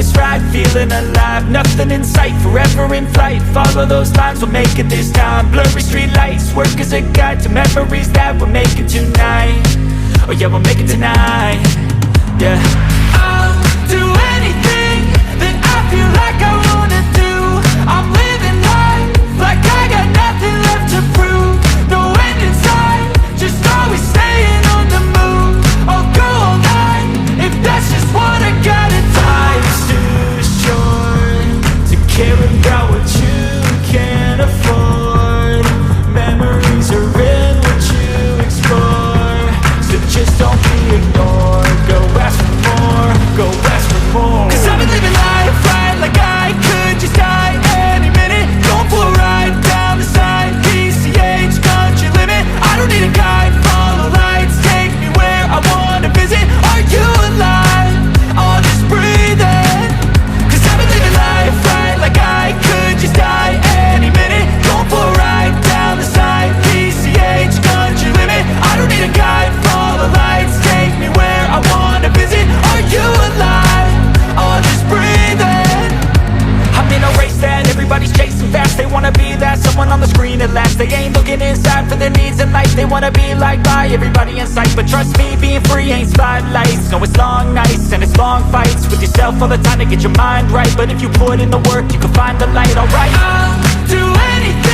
this ride, feeling alive. Nothing in sight, forever in flight. Follow those lines, we'll make it this time. Blurry street lights, work as a guide to memories that we're making tonight. Oh yeah, we'll make it tonight. Yeah, I'll do anything that I feel like I wanna do. I'm living life like I got nothing left to prove. No end in sight, just always staying on the move. I'll go all night if that's just what I gotta do. Life's too short to care about what you can't afford. Memories are in what you explore, so just don't be ignored. Go ask for more, go ask for more. 'Cause I've been living life right like I could just die any minute. Going for a ride down the side, PCH, country limit. I don't need a guide, follow lights, take me where I wanna visit. Are you alive? I'll just breathe in. 'Cause I've been living life right like I could just die any minute. Going for a ride down the side, PCH, country limit. I don't need a guide, follow lights, take me where I wanna visit. Are you alive? I'll just breathe in. I'm in a race that everybody's chasing fast. They wanna be that someone on the screen at last. They ain't looking inside for their needs in life. They wanna be liked by everybody in sight. But trust me, being free ain't spotlights. No, it's long nights and it's long fights with yourself all the time to get your mind right. But if you put in the work, you can find the light, alright? I'll do anything